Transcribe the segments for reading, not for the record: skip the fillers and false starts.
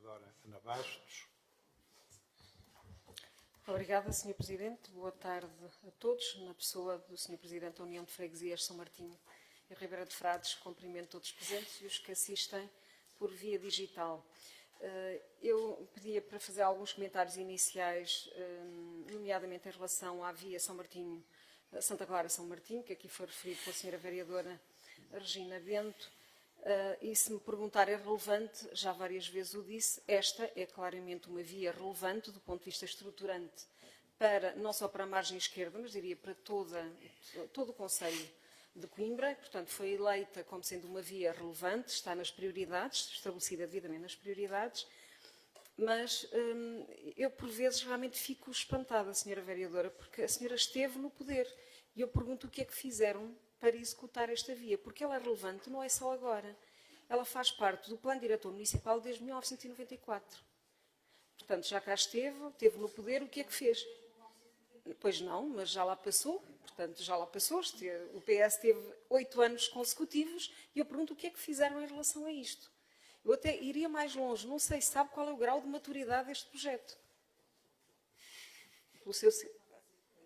vereadora Ana Bastos. Obrigada, Sr. Presidente. Boa tarde a todos. Na pessoa do Sr. Presidente da União de Freguesias São Martinho e Ribeira de Frades, cumprimento todos os presentes e os que assistem por via digital. Eu pedia para fazer alguns comentários iniciais, nomeadamente em relação à via São Martinho, Santa Clara-São Martinho, que aqui foi referido pela Sra. Vereadora Regina Bento. E se me perguntar é relevante, já várias vezes o disse, esta é claramente uma via relevante do ponto de vista estruturante, não só para a margem esquerda, mas diria para todo o concelho de Coimbra. Portanto, foi eleita como sendo uma via relevante, está nas prioridades, estabelecida devidamente nas prioridades, mas eu por vezes realmente fico espantada, Sra. Vereadora, porque a senhora esteve no poder e eu pergunto o que é que fizeram para executar esta via, porque ela é relevante, não é só agora. Ela faz parte do Plano Diretor Municipal desde 1994. Portanto, já cá esteve no poder, o que é que fez? Pois não, mas já lá passou. Portanto, já lá passou. O PS teve 8 anos consecutivos e eu pergunto o que é que fizeram em relação a isto. Eu até iria mais longe, não sei se sabe qual é o grau de maturidade deste projeto.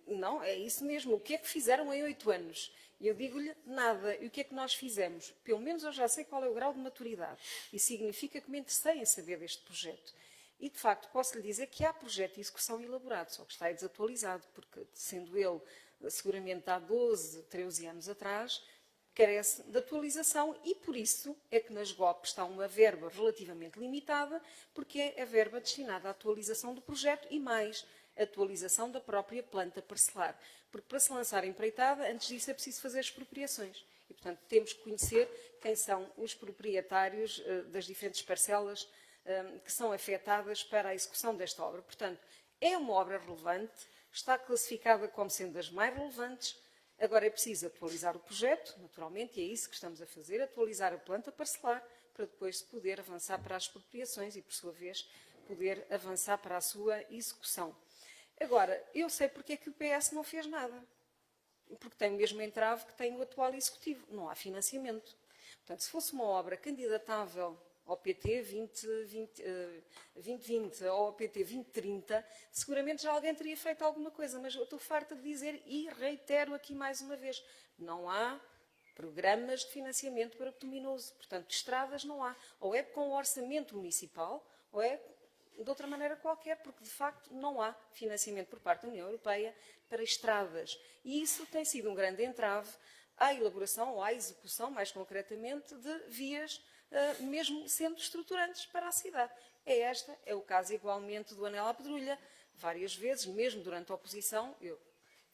Não, é isso mesmo. O que é que fizeram em 8 anos? E eu digo-lhe nada. E o que é que nós fizemos? Pelo menos eu já sei qual é o grau de maturidade. E significa que me interessei em saber deste projeto. E, de facto, posso lhe dizer que há projeto de execução elaborado, só que está desatualizado, porque, sendo ele seguramente há 12, 13 anos atrás, carece de atualização e, por isso, é que nas GOP está uma verba relativamente limitada, porque é a verba destinada à atualização do projeto e mais atualização da própria planta parcelar. Porque para se lançar a empreitada, antes disso é preciso fazer expropriações. E, portanto, temos que conhecer quem são os proprietários das diferentes parcelas que são afetadas para a execução desta obra. Portanto, é uma obra relevante, está classificada como sendo das mais relevantes. Agora é preciso atualizar o projeto, naturalmente, e é isso que estamos a fazer, atualizar a planta parcelar, para depois se poder avançar para as expropriações e, por sua vez, poder avançar para a sua execução. Agora, eu sei porque é que o PS não fez nada. Porque tem o mesmo entrave que tem o atual Executivo. Não há financiamento. Portanto, se fosse uma obra candidatável ao PT 2020 ou ao PT 2030, seguramente já alguém teria feito alguma coisa. Mas eu estou farta de dizer e reitero aqui mais uma vez, não há programas de financiamento para bituminoso. Portanto, de estradas não há. Ou é com o orçamento municipal, ou é de outra maneira qualquer, porque de facto não há financiamento por parte da União Europeia para estradas. E isso tem sido um grande entrave à elaboração ou à execução, mais concretamente, de vias, mesmo sendo estruturantes para a cidade. É o caso igualmente do Anel à Pedrulha. Várias vezes, mesmo durante a oposição, eu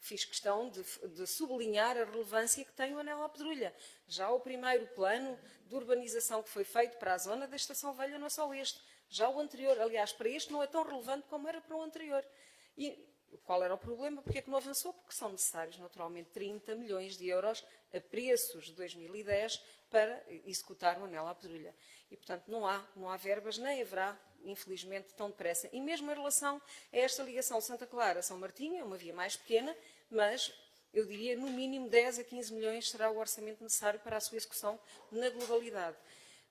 fiz questão de sublinhar a relevância que tem o Anel à Pedrulha. Já o primeiro plano de urbanização que foi feito para a zona da Estação Velha não é só este. Já o anterior, aliás, para este não é tão relevante como era para o anterior. E qual era o problema? Porque é que não avançou? Porque são necessários, naturalmente, 30 milhões de euros a preços de 2010 para executar o Anel à Pedrulha. E, portanto, não há verbas, nem haverá, infelizmente, tão depressa. E mesmo em relação a esta ligação Santa Clara-São Martinho, é uma via mais pequena, mas eu diria, no mínimo, 10 a 15 milhões será o orçamento necessário para a sua execução na globalidade.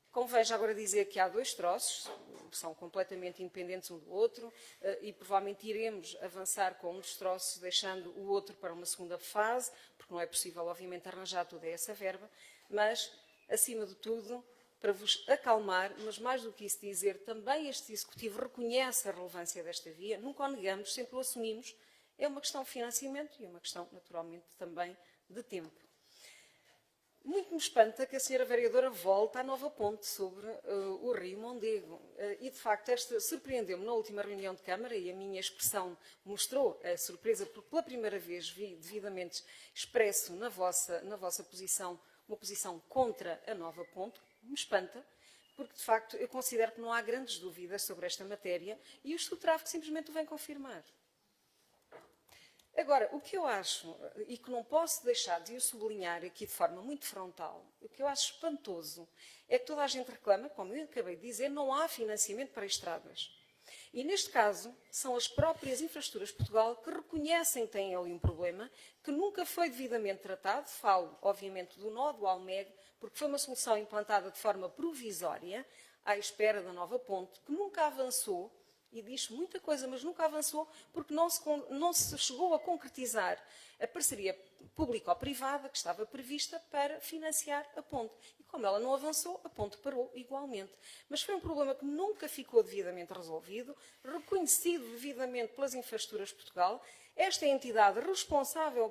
Convém já agora dizer que há 2 troços, que são completamente independentes um do outro, e provavelmente iremos avançar com um dos troços, deixando o outro para uma segunda fase, porque não é possível, obviamente, arranjar toda essa verba, mas, acima de tudo, para vos acalmar, mas mais do que isso dizer, também este Executivo reconhece a relevância desta via, nunca o negamos, sempre o assumimos, é uma questão de financiamento e é uma questão, naturalmente, também de tempo. Muito me espanta que a senhora vereadora volte à nova ponte sobre o Rio Mondego. E, de facto, esta surpreendeu-me na última reunião de Câmara e a minha expressão mostrou a surpresa, porque pela primeira vez vi devidamente expresso na vossa posição uma posição contra a nova ponte. Me espanta, porque, de facto, eu considero que não há grandes dúvidas sobre esta matéria e o Estudo de Tráfego simplesmente o vem confirmar. Agora, o que eu acho, e que não posso deixar de o sublinhar aqui de forma muito frontal, o que eu acho espantoso é que toda a gente reclama, como eu acabei de dizer, não há financiamento para estradas. E, neste caso, são as próprias Infraestruturas de Portugal que reconhecem que têm ali um problema que nunca foi devidamente tratado. Falo, obviamente, do nó do Almeg, porque foi uma solução implantada de forma provisória, à espera da nova ponte, que nunca avançou, e diz muita coisa, mas nunca avançou, porque não se chegou a concretizar a parceria público-privada que estava prevista para financiar a ponte. E como ela não avançou, a ponte parou igualmente. Mas foi um problema que nunca ficou devidamente resolvido, reconhecido devidamente pelas Infraestruturas de Portugal. Esta entidade responsável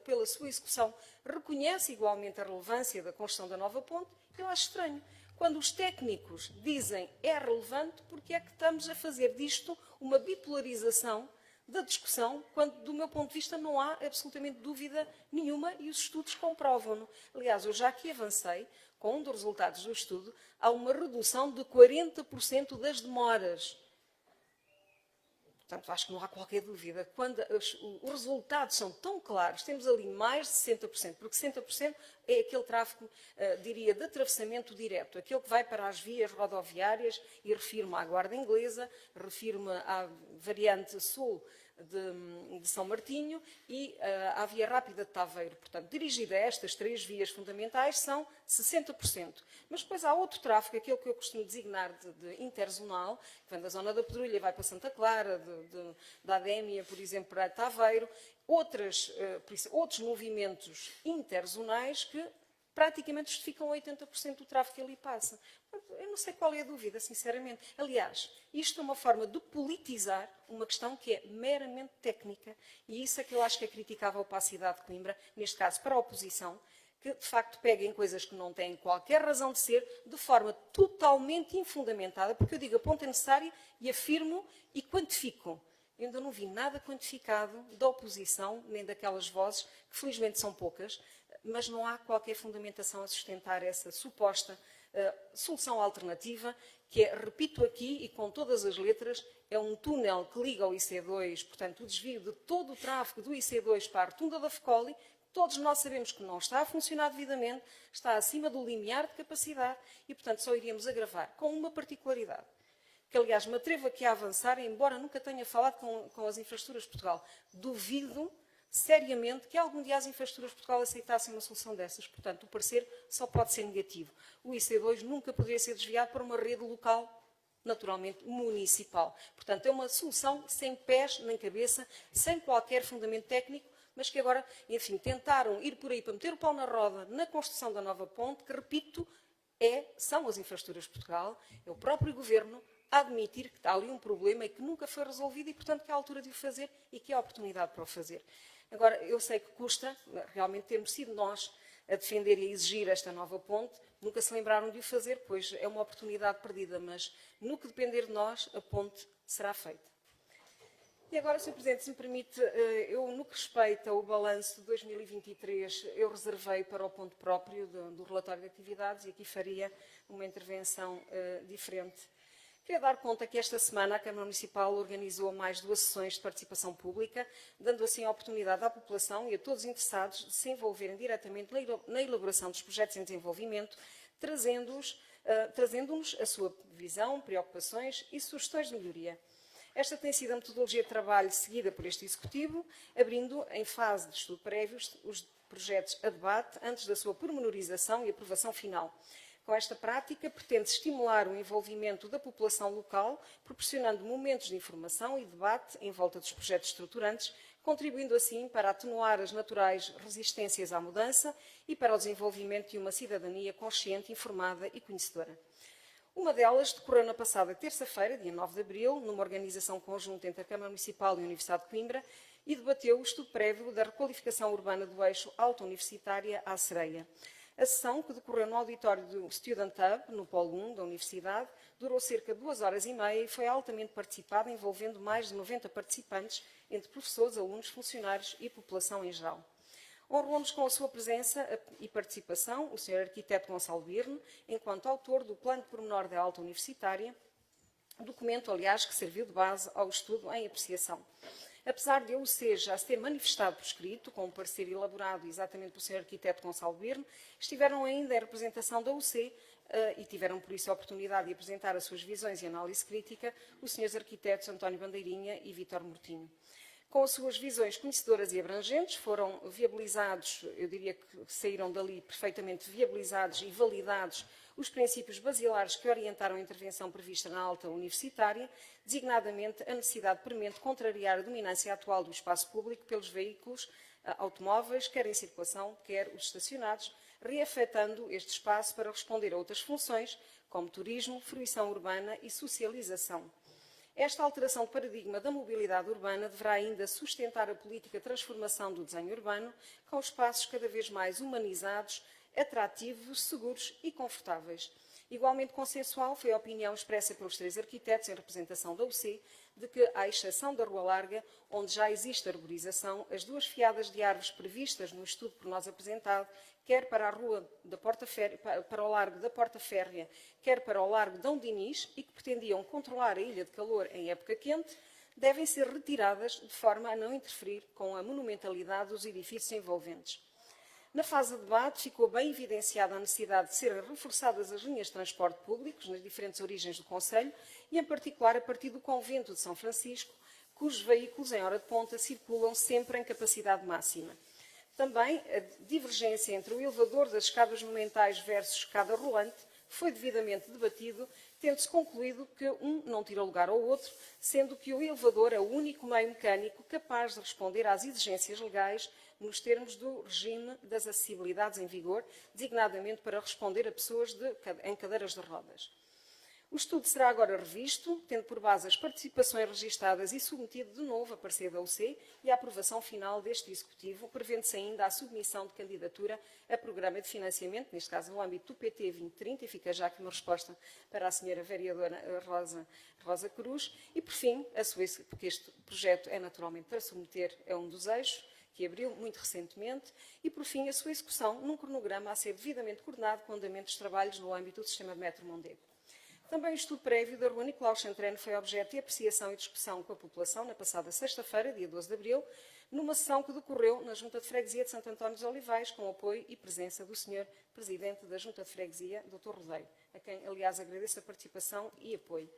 pela sua execução reconhece igualmente a relevância da construção da nova ponte. Eu acho estranho. Quando os técnicos dizem é relevante, porque é que estamos a fazer disto uma bipolarização da discussão, quando, do meu ponto de vista, não há absolutamente dúvida nenhuma e os estudos comprovam-no. Aliás, eu já aqui avancei, com um dos resultados do estudo, há uma redução de 40% das demoras. Portanto, acho que não há qualquer dúvida. Quando os resultados são tão claros, temos ali mais de 60%, porque 60% é aquele tráfego, diria, de atravessamento direto, aquele que vai para as vias rodoviárias, e refiro-me à Guarda Inglesa, refiro-me à variante sul de São Martinho e à via rápida de Taveiro. Portanto, dirigida a estas três vias fundamentais, são 60%. Mas depois há outro tráfego, aquele que eu costumo designar de interzonal, que vem da zona da Pedrulha e vai para Santa Clara, da Adémia, por exemplo, para Taveiro, outros movimentos interzonais que praticamente justificam 80% do tráfego que ali passa. Eu não sei qual é a dúvida, sinceramente. Aliás, isto é uma forma de politizar uma questão que é meramente técnica, e isso é que eu acho que é criticável para a cidade de Coimbra, neste caso para a oposição, que de facto pega em coisas que não têm qualquer razão de ser, de forma totalmente infundamentada, porque eu digo a ponta é necessária e afirmo e quantifico. Eu ainda não vi nada quantificado da oposição, nem daquelas vozes, que felizmente são poucas, mas não há qualquer fundamentação a sustentar essa suposta solução alternativa, que é, repito aqui e com todas as letras, é um túnel que liga ao IC2, portanto, o desvio de todo o tráfego do IC2 para a rotunda da Fecoli. Todos nós sabemos que não está a funcionar devidamente, está acima do limiar de capacidade e, portanto, só iríamos agravar com uma particularidade, que, aliás, me atrevo aqui a avançar, embora nunca tenha falado com as Infraestruturas de Portugal. Duvido seriamente que algum dia as Infraestruturas de Portugal aceitassem uma solução dessas. Portanto, o parecer só pode ser negativo. O IC2 nunca poderia ser desviado para uma rede local, naturalmente municipal. Portanto, é uma solução sem pés nem cabeça, sem qualquer fundamento técnico, mas que agora, enfim, tentaram ir por aí para meter o pau na roda na construção da nova ponte, que, repito, são as Infraestruturas de Portugal, é o próprio Governo a admitir que há ali um problema e que nunca foi resolvido e, portanto, que é a altura de o fazer e que é a oportunidade para o fazer. Agora, eu sei que custa, realmente termos sido nós a defender e a exigir esta nova ponte, nunca se lembraram de o fazer, pois é uma oportunidade perdida, mas no que depender de nós, a ponte será feita. E agora, Sr. Presidente, se me permite, eu, no que respeita ao balanço de 2023, eu reservei para o ponto próprio do relatório de atividades e aqui faria uma intervenção diferente. Queria dar conta que esta semana a Câmara Municipal organizou mais 2 sessões de participação pública, dando assim a oportunidade à população e a todos os interessados de se envolverem diretamente na elaboração dos projetos em desenvolvimento, trazendo-nos a sua visão, preocupações e sugestões de melhoria. Esta tem sido a metodologia de trabalho seguida por este Executivo, abrindo em fase de estudo prévio os projetos a debate antes da sua pormenorização e aprovação final. Com esta prática, pretende estimular o envolvimento da população local, proporcionando momentos de informação e debate em volta dos projetos estruturantes, contribuindo assim para atenuar as naturais resistências à mudança e para o desenvolvimento de uma cidadania consciente, informada e conhecedora. Uma delas decorreu na passada terça-feira, dia 9 de abril, numa organização conjunta entre a Câmara Municipal e a Universidade de Coimbra, e debateu o estudo prévio da requalificação urbana do eixo Alta Universitária à Sereia. A sessão, que decorreu no auditório do Student Hub, no Polo 1 da Universidade, durou cerca de 2 horas e meia e foi altamente participada, envolvendo mais de 90 participantes, entre professores, alunos, funcionários e população em geral. Honrou-nos com a sua presença e participação o Sr. Arquiteto Gonçalo Birne, enquanto autor do Plano de Pormenor da Alta Universitária, documento, aliás, que serviu de base ao estudo em apreciação. Apesar de a UC já se ter manifestado por escrito, com um parecer elaborado exatamente pelo Sr. Arquiteto Gonçalo Birne, estiveram ainda em representação da UC e tiveram por isso a oportunidade de apresentar as suas visões e análise crítica os Srs. Arquitetos António Bandeirinha e Vítor Mortinho. Com as suas visões conhecedoras e abrangentes, foram viabilizados, eu diria que saíram dali perfeitamente viabilizados e validados os princípios basilares que orientaram a intervenção prevista na alta universitária, designadamente a necessidade premente de contrariar a dominância atual do espaço público pelos veículos automóveis, quer em circulação, quer os estacionados, reafetando este espaço para responder a outras funções, como turismo, fruição urbana e socialização. Esta alteração de paradigma da mobilidade urbana deverá ainda sustentar a política de transformação do desenho urbano, com espaços cada vez mais humanizados, atrativos, seguros e confortáveis. Igualmente consensual foi a opinião expressa pelos 3 arquitetos em representação da UC de que, à exceção da Rua Larga, onde já existe arborização, as 2 fiadas de árvores previstas no estudo por nós apresentado, quer para a Rua da Porta Férrea, para o Largo da Porta Férrea, quer para o Largo Dom Dinis, e que pretendiam controlar a ilha de calor em época quente, devem ser retiradas de forma a não interferir com a monumentalidade dos edifícios envolventes. Na fase de debate, ficou bem evidenciada a necessidade de serem reforçadas as linhas de transporte públicos nas diferentes origens do Concelho e, em particular, a partir do Convento de São Francisco, cujos veículos, em hora de ponta, circulam sempre em capacidade máxima. Também a divergência entre o elevador das escadas monumentais versus escada rolante foi devidamente debatido, tendo-se concluído que um não tira lugar ao outro, sendo que o elevador é o único meio mecânico capaz de responder às exigências legais nos termos do regime das acessibilidades em vigor, designadamente para responder a pessoas em cadeiras de rodas. O estudo será agora revisto, tendo por base as participações registadas e submetido de novo a parecer da UC e a aprovação final deste Executivo, prevendo-se ainda a submissão de candidatura a programa de financiamento, neste caso no âmbito do PT 2030, e fica já aqui uma resposta para a senhora vereadora Rosa Cruz, e por fim, porque este projeto é naturalmente para submeter a um dos eixos, que abriu muito recentemente, e por fim a sua execução num cronograma a ser devidamente coordenado com o andamento dos trabalhos no âmbito do sistema de metro Mondego. Também o estudo prévio da Rua Nicolau Chantreno foi objeto de apreciação e discussão com a população na passada sexta-feira, dia 12 de abril, numa sessão que decorreu na Junta de Freguesia de Santo António dos Olivais, com o apoio e presença do Sr. Presidente da Junta de Freguesia, Dr. Rodeiro, a quem, aliás, agradeço a participação e apoio.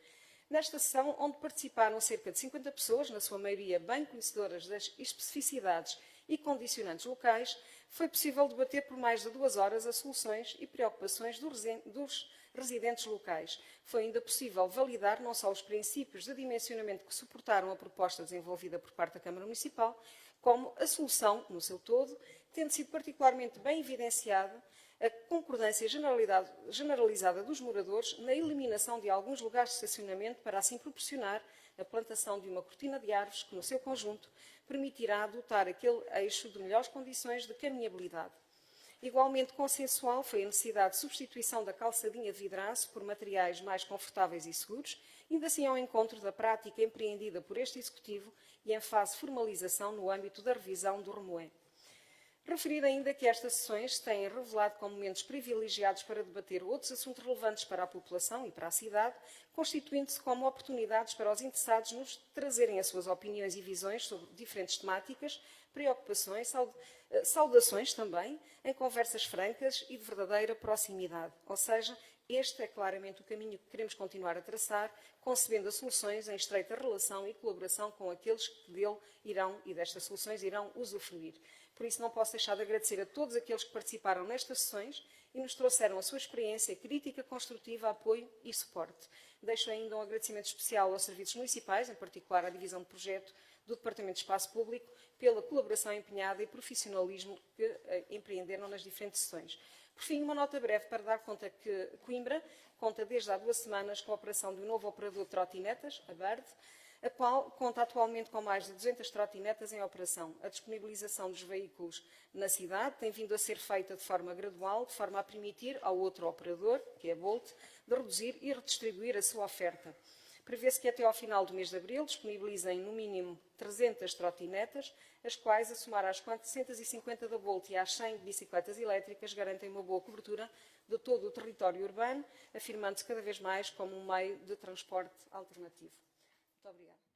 Nesta sessão, onde participaram cerca de 50 pessoas, na sua maioria bem conhecedoras das especificidades e condicionantes locais, foi possível debater por mais de 2 horas as soluções e preocupações dos residentes locais. Foi ainda possível validar não só os princípios de dimensionamento que suportaram a proposta desenvolvida por parte da Câmara Municipal, como a solução, no seu todo, tendo sido particularmente bem evidenciada a concordância generalizada dos moradores na eliminação de alguns lugares de estacionamento para assim proporcionar a plantação de uma cortina de árvores que, no seu conjunto, permitirá dotar aquele eixo de melhores condições de caminhabilidade. Igualmente consensual foi a necessidade de substituição da calçadinha de vidraço por materiais mais confortáveis e seguros, indo assim ao encontro da prática empreendida por este Executivo e em fase de formalização no âmbito da revisão do RMOE. Referir ainda que estas sessões se têm revelado como momentos privilegiados para debater outros assuntos relevantes para a população e para a cidade, constituindo-se como oportunidades para os interessados nos trazerem as suas opiniões e visões sobre diferentes temáticas, preocupações, saudações também, em conversas francas e de verdadeira proximidade. Ou seja, este é claramente o caminho que queremos continuar a traçar, concebendo as soluções em estreita relação e colaboração com aqueles que dele irão e destas soluções irão usufruir. Por isso não posso deixar de agradecer a todos aqueles que participaram nestas sessões e nos trouxeram a sua experiência, crítica, construtiva, apoio e suporte. Deixo ainda um agradecimento especial aos serviços municipais, em particular à Divisão de Projeto do Departamento de Espaço Público, pela colaboração empenhada e profissionalismo que empreenderam nas diferentes sessões. Por fim, uma nota breve para dar conta que Coimbra conta desde há 2 semanas com a operação de um novo operador de trotinetas, a BERD, a qual conta atualmente com mais de 200 trotinetas em operação. A disponibilização dos veículos na cidade tem vindo a ser feita de forma gradual, de forma a permitir ao outro operador, que é a Bolt, de reduzir e redistribuir a sua oferta. Prevê-se que até ao final do mês de abril disponibilizem no mínimo 300 trotinetas, as quais, a somar às 450 da Bolt e às 100 de bicicletas elétricas, garantem uma boa cobertura de todo o território urbano, afirmando-se cada vez mais como um meio de transporte alternativo. Muito obrigada.